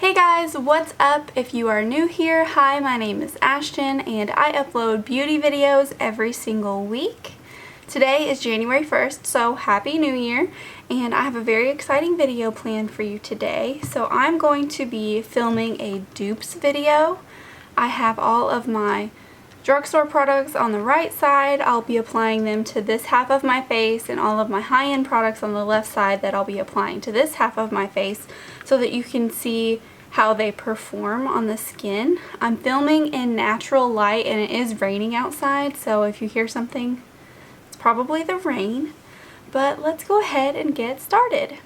Hey guys, what's up? If you are new here, hi, my name is Ashton and I upload beauty videos every single week. Today is January 1st, so Happy New Year, and I have a very exciting video planned for you today. So I'm going to be filming a dupes video. I have all of my drugstore products on the right side. I'll be applying them to this half of my face, and all of my high-end products on the left side that I'll be applying to this half of my face so that you can see how they perform on the skin. I'm filming in natural light and it is raining outside, so if you hear something, it's probably the rain. But let's go ahead and get started.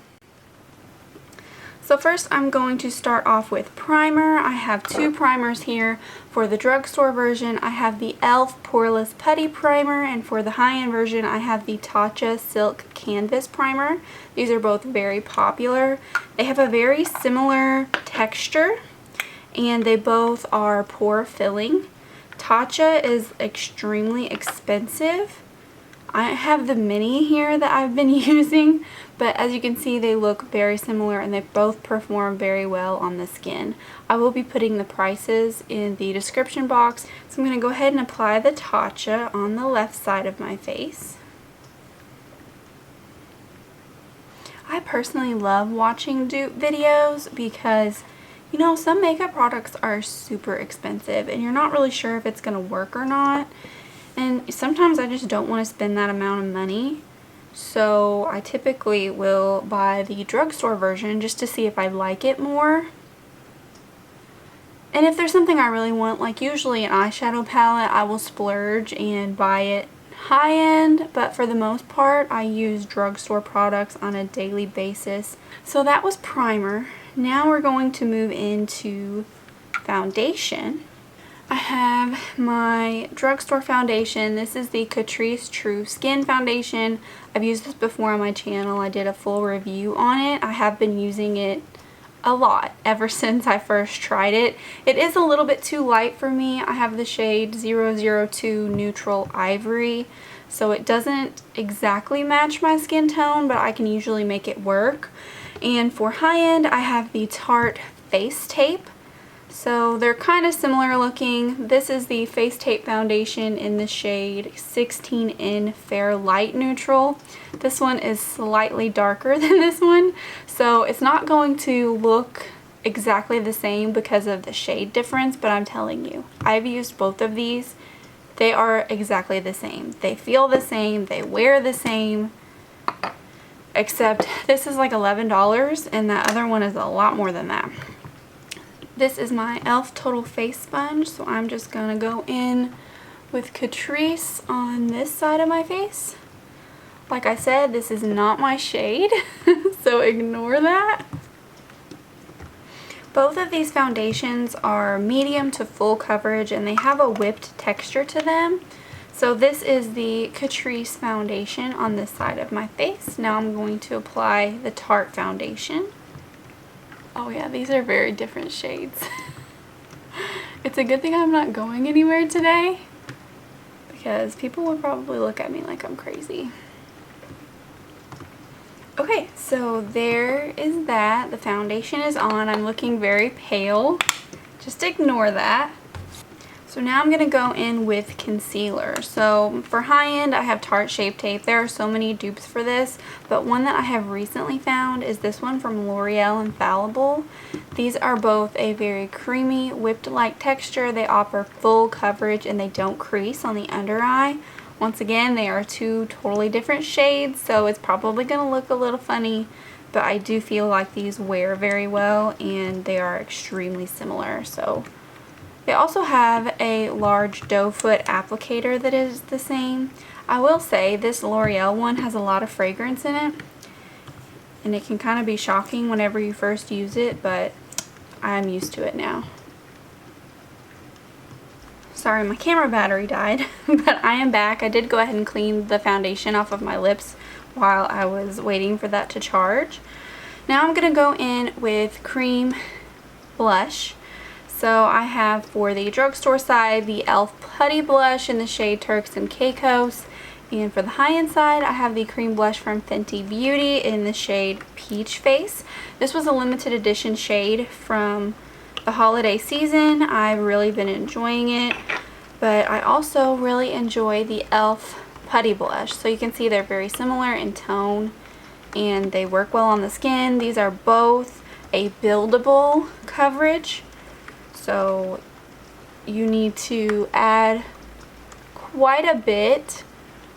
So first I'm going to start off with primer. I have two primers here. For the drugstore version, I have the e.l.f. Poreless Putty Primer, and for the high-end version, I have the Tatcha Silk Canvas Primer. These are both very popular. They have a very similar texture, and they both are pore filling. Tatcha is extremely expensive. I have the mini here that I've been using, but as you can see, they look very similar and they both perform very well on the skin. I will be putting the prices in the description box, so I'm going to go ahead and apply the Tatcha on the left side of my face. I personally love watching dupe videos because, you know, some makeup products are super expensive and you're not really sure if it's going to work or not. And sometimes I just don't want to spend that amount of money, so I typically will buy the drugstore version just to see if I like it more. And if there's something I really want, like usually an eyeshadow palette, I will splurge and buy it high-end, but for the most part I use drugstore products on a daily basis. So that was primer. Now we're going to move into foundation. I have my drugstore foundation. This is the Catrice True Skin Foundation. I've used this before on my channel. I did a full review on it. I have been using it a lot ever since I first tried it. It is a little bit too light for me. I have the shade 002 Neutral Ivory, so it doesn't exactly match my skin tone, but I can usually make it work. And for high end, I have the Tarte Face Tape. So they're kind of similar looking. This is the Face Tape Foundation in the shade 16N Fair Light Neutral. This one is slightly darker than this one, so it's not going to look exactly the same because of the shade difference, but I'm telling you, I've used both of these. They are exactly the same. They feel the same, they wear the same, except this is like $11 and that other one is a lot more than that. This is my e.l.f. Total Face Sponge, so I'm just going to go in with Catrice on this side of my face. Like I said, this is not my shade, so ignore that. Both of these foundations are medium to full coverage and they have a whipped texture to them. So this is the Catrice foundation on this side of my face. Now I'm going to apply the Tarte foundation. Oh yeah, these are very different shades. It's a good thing I'm not going anywhere today because people would probably look at me like I'm crazy. Okay, so there is that. The foundation is on. I'm looking very pale. Just ignore that. So now I'm going to go in with concealer. So for high end, I have Tarte Shape Tape. There are so many dupes for this, but one that I have recently found is this one from L'Oreal Infallible. These are both a very creamy, whipped-like texture. They offer full coverage and they don't crease on the under eye. Once again, they are two totally different shades, so it's probably going to look a little funny, but I do feel like these wear very well and they are extremely similar. So they also have a large doe foot applicator that is the same. I will say this L'Oreal one has a lot of fragrance in it, and it can kind of be shocking whenever you first use it, but I'm used to it now. Sorry, my camera battery died, but I am back. I did go ahead and clean the foundation off of my lips while I was waiting for that to charge. Now I'm going to go in with cream blush. So I have for the drugstore side the e.l.f. Putty Blush in the shade Turks and Caicos, And for the high-end side, I have the cream blush from Fenty Beauty in the shade Peach Face. This was a limited edition shade from the holiday season. I've really been enjoying it. But I also really enjoy the e.l.f. Putty Blush. So you can see they're very similar in tone and they work well on the skin. These are both a buildable coverage. So you need to add quite a bit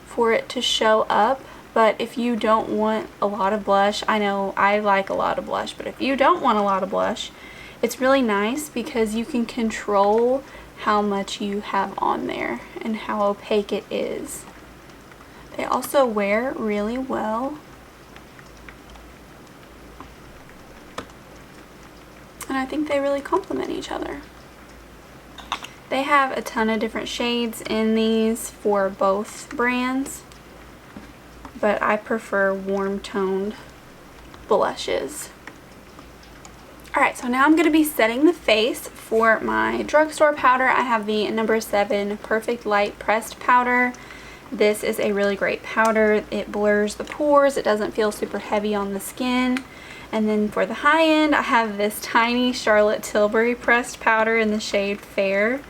for it to show up, but if you don't want a lot of blush, I know I like a lot of blush, but if you don't want a lot of blush, it's really nice because you can control how much you have on there and how opaque it is. They also wear really well. And I think they really complement each other. They have a ton of different shades in these for both brands, but I prefer warm toned blushes. Alright, so now I'm going to be setting the face. For my drugstore powder, I have the No. 7 Perfect Light Pressed Powder. This is a really great powder. It blurs the pores. It doesn't feel super heavy on the skin. And then for the high end, I have this tiny Charlotte Tilbury pressed powder in the shade Fair.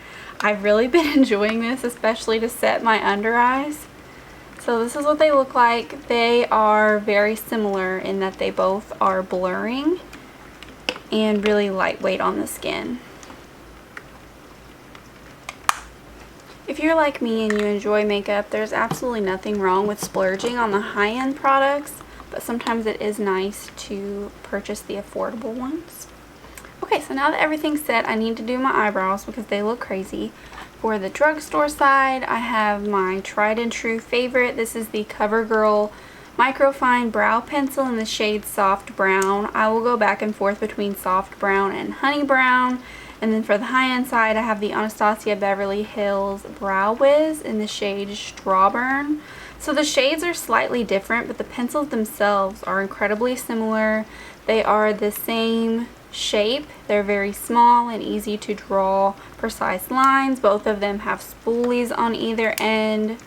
I've really been enjoying this, especially to set my under eyes. So this is what they look like. They are very similar in that they both are blurring and really lightweight on the skin. If you're like me and you enjoy makeup, there's absolutely nothing wrong with splurging on the high-end products, but sometimes it is nice to purchase the affordable ones. Okay, so now that everything's set, I need to do my eyebrows because they look crazy. For the drugstore side, I have my tried and true favorite. This is the CoverGirl Microfine Brow Pencil in the shade Soft Brown. I will go back and forth between Soft Brown and Honey Brown. And then for the high-end side, I have the Anastasia Beverly Hills Brow Wiz in the shade Strawburn. So the shades are slightly different, but the pencils themselves are incredibly similar. They are the same shape. They're very small and easy to draw precise lines. Both of them have spoolies on either end.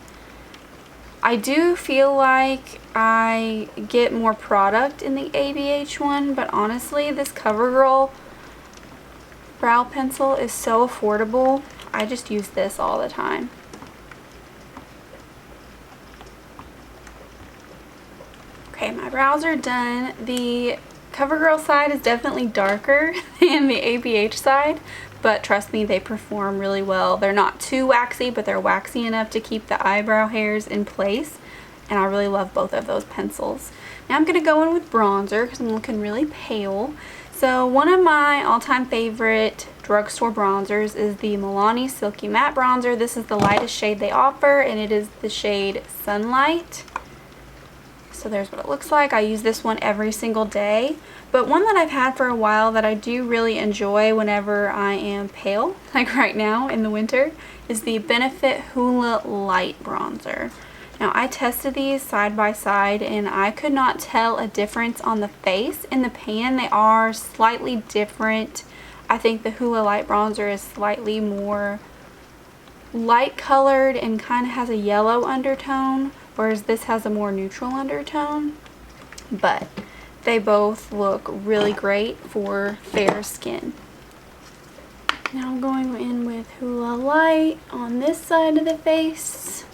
I do feel like I get more product in the ABH one, but honestly, this CoverGirl brow pencil is so affordable. I just use this all the time. Okay, my brows are done. The CoverGirl side is definitely darker than the ABH side, but trust me, they perform really well. They're not too waxy, but they're waxy enough to keep the eyebrow hairs in place, and I really love both of those pencils. Now I'm going to go in with bronzer because I'm looking really pale. So one of my all-time favorite drugstore bronzers is the Milani Silky Matte Bronzer. This is the lightest shade they offer, and it is the shade Sunlight. So there's what it looks like. I use this one every single day. But one that I've had for a while that I do really enjoy whenever I am pale, like right now in the winter, is the Benefit Hoola Light Bronzer. Now I tested these side by side and I could not tell a difference on the face. In the pan they are slightly different. I think the Hoola Light Bronzer is slightly more light colored and kind of has a yellow undertone, whereas this has a more neutral undertone. But they both look really great for fair skin. Now I'm going in with Hoola Light on this side of the face.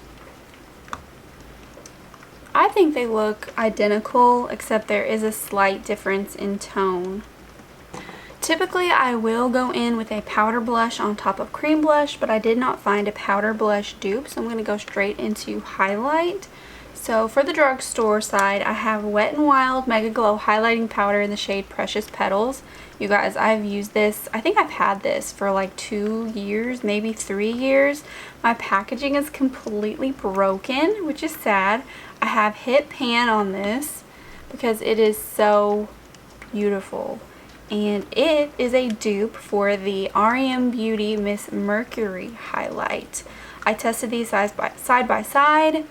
I think they look identical, except there is a slight difference in tone. Typically I will go in with a powder blush on top of cream blush, but I did not find a powder blush dupe, so I'm going to go straight into highlight. So for the drugstore side, I have Wet n Wild Mega Glow Highlighting Powder in the shade Precious Petals. You guys, I've used this, I think I've had this for like 2 years, maybe 3 years. My packaging is completely broken, which is sad. I have hit pan on this because it is so beautiful. And it is a dupe for the REM Beauty Miss Mercury highlight. I tested these side by side.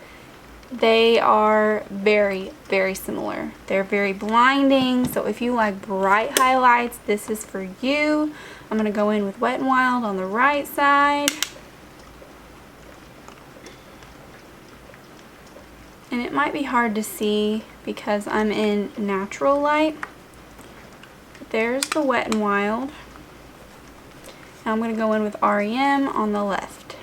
They are very, very similar. They're very blinding, so if you like bright highlights, this is for you. I'm going to go in with Wet n Wild on the right side. And it might be hard to see because I'm in natural light. But there's the Wet n Wild. Now I'm going to go in with REM on the left.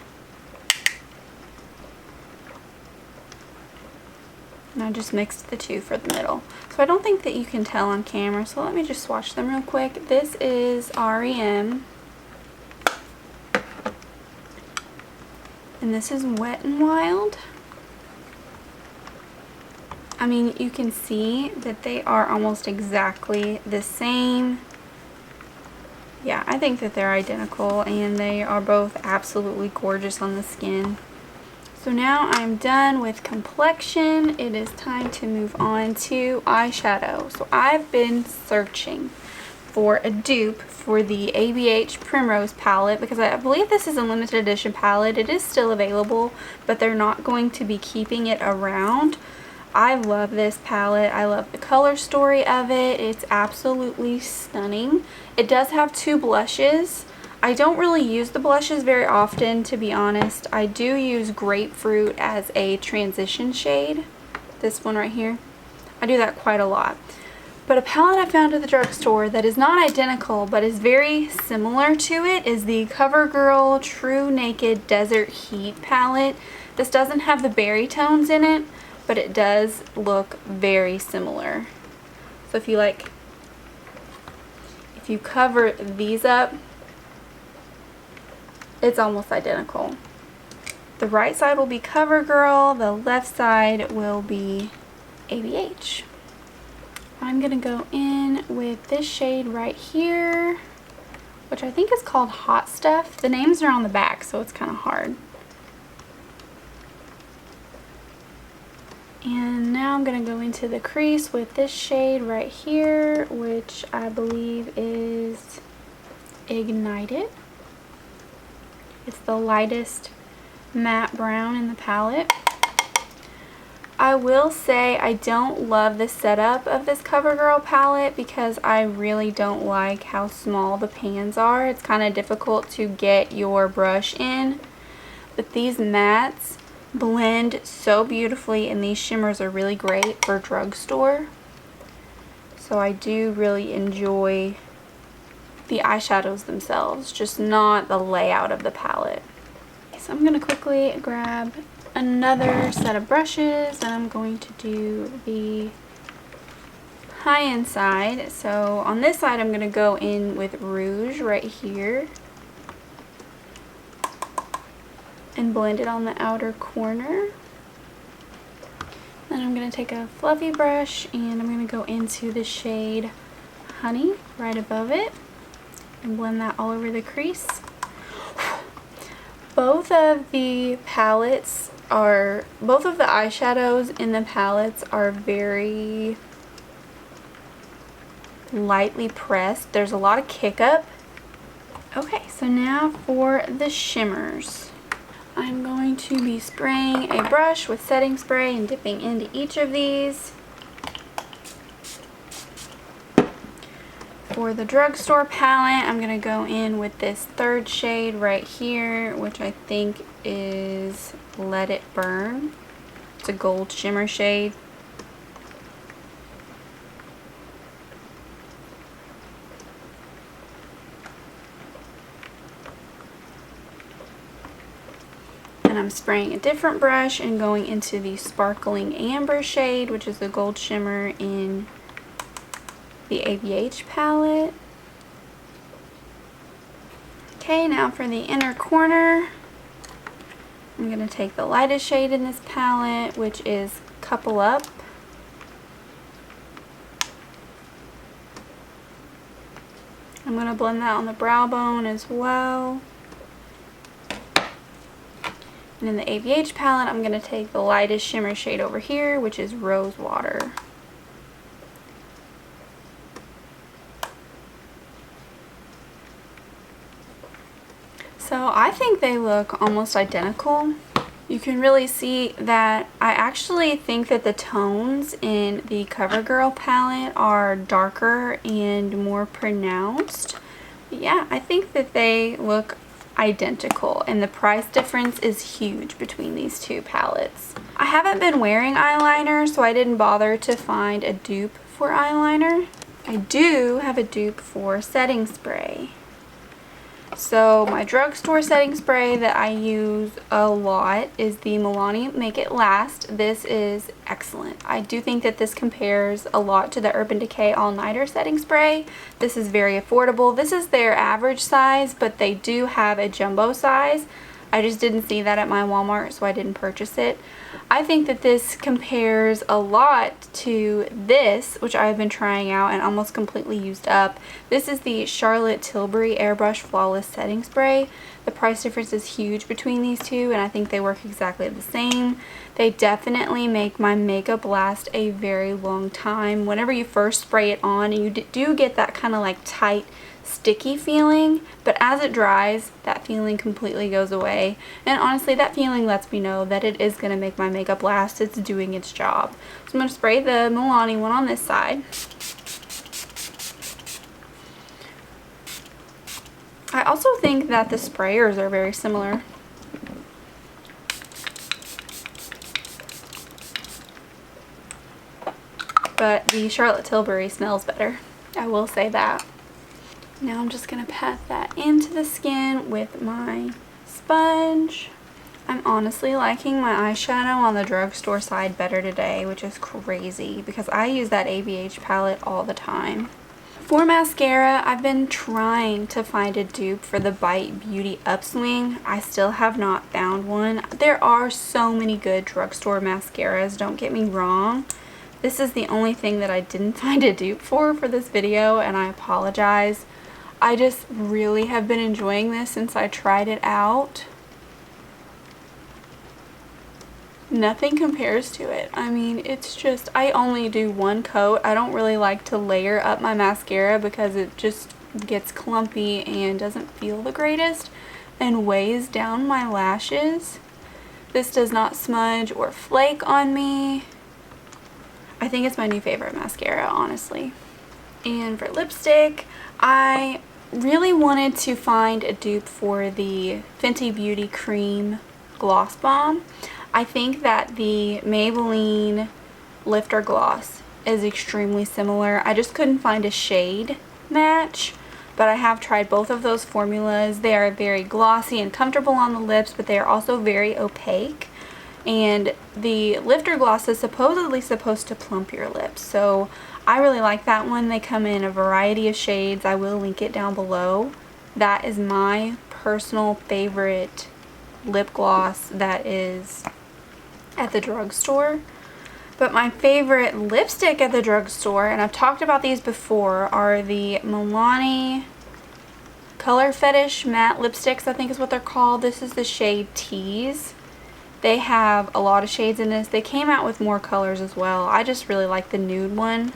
And I just mixed the two for the middle. So I don't think that you can tell on camera, so let me just swatch them real quick. This is REM. And this is Wet n Wild. I mean, you can see that they are almost exactly the same. Yeah, I think that they're identical, and they are both absolutely gorgeous on the skin. So now I'm done with complexion. It is time to move on to eyeshadow. So I've been searching for a dupe for the ABH Primrose palette because I believe this is a limited edition palette. It is still available, but they're not going to be keeping it around. I love this palette. I love the color story of it. It's absolutely stunning. It does have two blushes. I don't really use the blushes very often, to be honest. I do use Grapefruit as a transition shade. This one right here. I do that quite a lot. But a palette I found at the drugstore that is not identical but is very similar to it is the CoverGirl True Naked Desert Heat palette. This doesn't have the berry tones in it, but it does look very similar. So if you cover these up, it's almost identical. The right side will be CoverGirl, the left side will be ABH. I'm gonna go in with this shade right here, which I think is called Hot Stuff. The names are on the back, so it's kind of hard. And now I'm going to go into the crease with this shade right here, which I believe is Ignited. It's the lightest matte brown in the palette. I will say I don't love the setup of this CoverGirl palette because I really don't like how small the pans are. It's kind of difficult to get your brush in. But these mattes blend so beautifully, and these shimmers are really great for drugstore. So I do really enjoy the eyeshadows themselves, just not the layout of the palette. So I'm going to quickly grab another set of brushes, and I'm going to do the high-end side. So on this side I'm going to go in with Rouge right here and blend it on the outer corner. Then I'm going to take a fluffy brush and I'm going to go into the shade Honey right above it and blend that all over the crease. Both of the eyeshadows in the palettes are very lightly pressed. There's a lot of kick up. Okay, so now for the shimmers. I'm going to be spraying a brush with setting spray and dipping into each of these. For the drugstore palette, I'm going to go in with this third shade right here, which I think is Let It Burn. It's a gold shimmer shade. And I'm spraying a different brush and going into the Sparkling Amber shade, which is the gold shimmer in the ABH palette. Okay, now for the inner corner, I'm going to take the lightest shade in this palette, which is Couple Up. I'm going to blend that on the brow bone as well. And in the ABH palette, I'm going to take the lightest shimmer shade over here, which is Rose Water. So I think they look almost identical. You can really see that I actually think that the tones in the CoverGirl palette are darker and more pronounced. But yeah, I think that they look identical, and the price difference is huge between these two palettes. I haven't been wearing eyeliner, so I didn't bother to find a dupe for eyeliner. I do have a dupe for setting spray. So my drugstore setting spray that I use a lot is the Milani Make It Last. This is excellent. I do think that this compares a lot to the Urban Decay All Nighter setting spray. This is very affordable. This is their average size, but they do have a jumbo size. I just didn't see that at my Walmart, so I didn't purchase it. I think that this compares a lot to this, which I've been trying out and almost completely used up. This is the Charlotte Tilbury Airbrush Flawless Setting Spray. The price difference is huge between these two, and I think they work exactly the same. They definitely make my makeup last a very long time. Whenever you first spray it on, you do get that kind of like tight, sticky feeling, but as it dries, that feeling completely goes away. And honestly, that feeling lets me know that it is going to make my makeup last. It's doing its job. So I'm going to spray the Milani one on this side. I also think that the sprayers are very similar. But the Charlotte Tilbury smells better. I will say that. Now I'm just going to pat that into the skin with my sponge. I'm honestly liking my eyeshadow on the drugstore side better today, which is crazy because I use that ABH palette all the time. For mascara, I've been trying to find a dupe for the Bite Beauty Upswing. I still have not found one. There are so many good drugstore mascaras, don't get me wrong. This is the only thing that I didn't find a dupe for this video, and I apologize. I just really have been enjoying this since I tried it out. Nothing compares to it. I mean, it's just, I only do one coat. I don't really like to layer up my mascara because it just gets clumpy and doesn't feel the greatest and weighs down my lashes. This does not smudge or flake on me. I think it's my new favorite mascara, honestly. And for lipstick, I really wanted to find a dupe for the Fenty Beauty Cream Gloss Bomb. I think that the Maybelline Lifter Gloss is extremely similar. I just couldn't find a shade match, but I have tried both of those formulas. They are very glossy and comfortable on the lips, but they are also very opaque. And the Lifter Gloss is supposedly supposed to plump your lips, so I really like that one. They come in a variety of shades. I will link it down below. That is my personal favorite lip gloss that is at the drugstore. But my favorite lipstick at the drugstore, and I've talked about these before, are the Milani Color Fetish Matte Lipsticks, I think is what they're called. This is the shade Tease. They have a lot of shades in this. They came out with more colors as well. I just really like the nude one.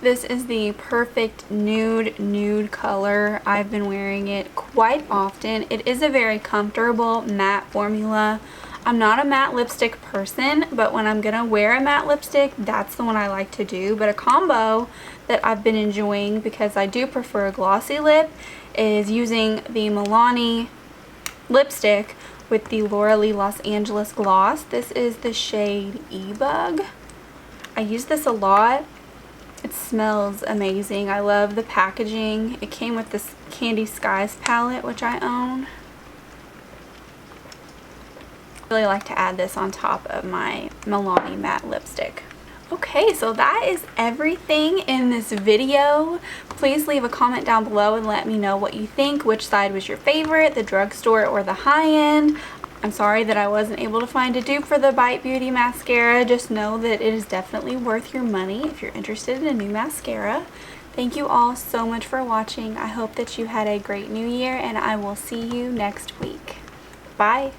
This is the perfect nude color. I've been wearing it quite often. It is a very comfortable matte formula. I'm not a matte lipstick person, but when I'm gonna wear a matte lipstick, that's the one I like to do. But a combo that I've been enjoying, because I do prefer a glossy lip, is using the Milani lipstick with the Laura Lee Los Angeles gloss. This is the shade E-Bug. I use this a lot. It smells amazing. I love the packaging. It came with this Candy Skies palette, which I own. I really like to add this on top of my Milani matte lipstick. Okay, so that is everything in this video. Please leave a comment down below and let me know what you think. Which side was your favorite, the drugstore or the high-end? I'm sorry that I wasn't able to find a dupe for the Bite Beauty mascara. Just know that it is definitely worth your money if you're interested in a new mascara. Thank you all so much for watching. I hope that you had a great new year, and I will see you next week. Bye!